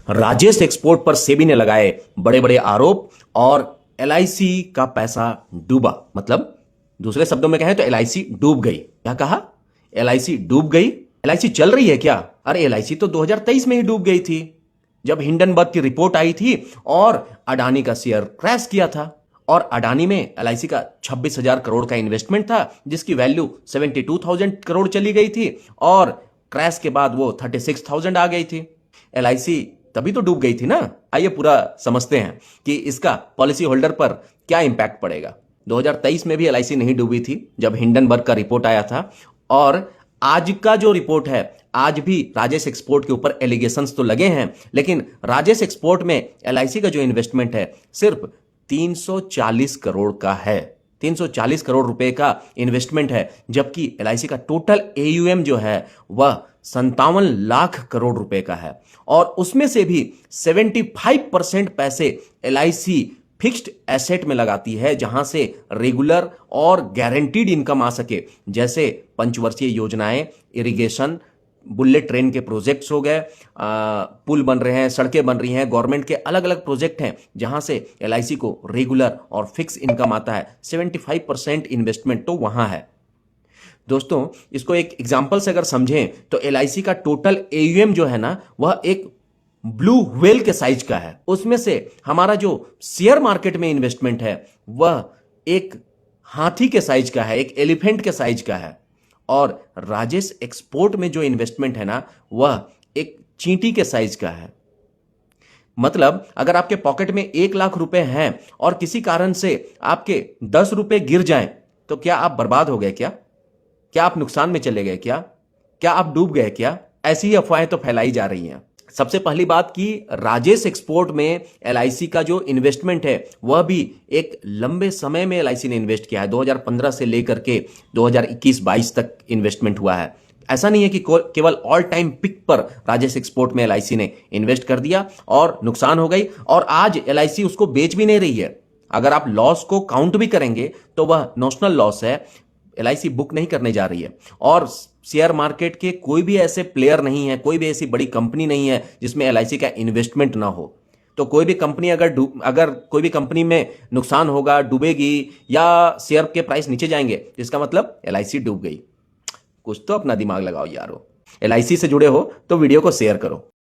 Rajesh export पर सेबी ने लगाए बड़े बड़े आरोप और एलआईसी का पैसा डूबा। मतलब दूसरे शब्दों में कहें तो एलआईसी डूब गई। क्या कहा? एलआईसी डूब गई। एलआईसी चल रही है क्या? अरे एलआईसी तो 2023 में ही डूब गई थी, जब हिंडनबर्ग की रिपोर्ट आई थी और अडानी का शेयर क्रैश किया था। और अडानी में एलआईसी का 26,000 करोड़ का इन्वेस्टमेंट था, जिसकी वैल्यू 72,000 करोड़ चली गई थी और क्रैश के बाद वो 36,000 आ गई थी। एलआईसी तभी तो डूब गई थी ना। आइए पूरा समझते हैं कि इसका पॉलिसी होल्डर पर क्या इंपैक्ट पड़ेगा। 2023 में भी एलआईसी नहीं डूबी थी जब हिंडनबर्ग का रिपोर्ट आया था, और आज का जो रिपोर्ट है, आज भी राजेश एक्सपोर्ट के ऊपर एलिगेशंस तो लगे हैं, लेकिन राजेश एक्सपोर्ट में एलआईसी का जो इन्वेस्टमेंट है सिर्फ 340 करोड़ का है। 340 करोड़ रुपए का इन्वेस्टमेंट है, जबकि एलआईसी का टोटल एयूएम जो है वह 57 लाख करोड़ रुपए का है। और उसमें से भी 75% पैसे एलआईसी फिक्स्ड एसेट में लगाती है, जहां से रेगुलर और गारंटीड इनकम आ सके, जैसे पंचवर्षीय योजनाएं, इरिगेशन, बुलेट ट्रेन के प्रोजेक्ट्स हो गए, पुल बन रहे हैं, सड़कें बन रही हैं, गवर्नमेंट के अलग अलग प्रोजेक्ट हैं जहां से एलआईसी को रेगुलर और फिक्स इनकम आता है। 75% इन्वेस्टमेंट तो वहां है। दोस्तों, इसको एक एग्जांपल से अगर समझें तो एलआईसी का टोटल एयूएम जो है ना, वह एक ब्लू व्हेल के साइज का है। उसमें से हमारा जो शेयर मार्केट में इन्वेस्टमेंट है वह एक हाथी के साइज का है, एक एलिफेंट के साइज का है। और राजेश एक्सपोर्ट में जो इन्वेस्टमेंट है ना, वह एक चींटी के साइज का है। मतलब अगर आपके पॉकेट में 1 लाख रुपए हैं और किसी कारण से आपके 10 रुपए गिर जाएं, तो क्या आप बर्बाद हो गए? क्या आप नुकसान में चले गए? क्या आप डूब गए? क्या ऐसी ही अफवाहें तो फैलाई जा रही हैं। सबसे पहली बात कि राजेश एक्सपोर्ट में एलआईसी का जो इन्वेस्टमेंट है वह भी एक लंबे समय में एलआईसी ने इन्वेस्ट किया है। 2015 से लेकर के 2021-22 तक इन्वेस्टमेंट हुआ है। ऐसा नहीं है कि केवल ऑल टाइम पिक पर राजेश एक्सपोर्ट में एलआईसी ने इन्वेस्ट कर दिया और नुकसान हो गई और आज एलआईसी उसको बेच भी नहीं रही है। अगर आप लॉस को काउंट भी करेंगे तो वह नॉशनल लॉस है, एलआईसी बुक नहीं करने जा रही है। और शेयर मार्केट के कोई भी ऐसे प्लेयर नहीं है, कोई भी ऐसी बड़ी कंपनी नहीं है जिसमें एलआईसी का इन्वेस्टमेंट ना हो। तो कोई भी कंपनी अगर कोई भी कंपनी में नुकसान होगा, डूबेगी या शेयर के प्राइस नीचे जाएंगे, इसका मतलब एलआईसी डूब गई। कुछ तो अपना दिमाग लगाओ यारो। एलआईसी से जुड़े हो तो वीडियो को शेयर करो।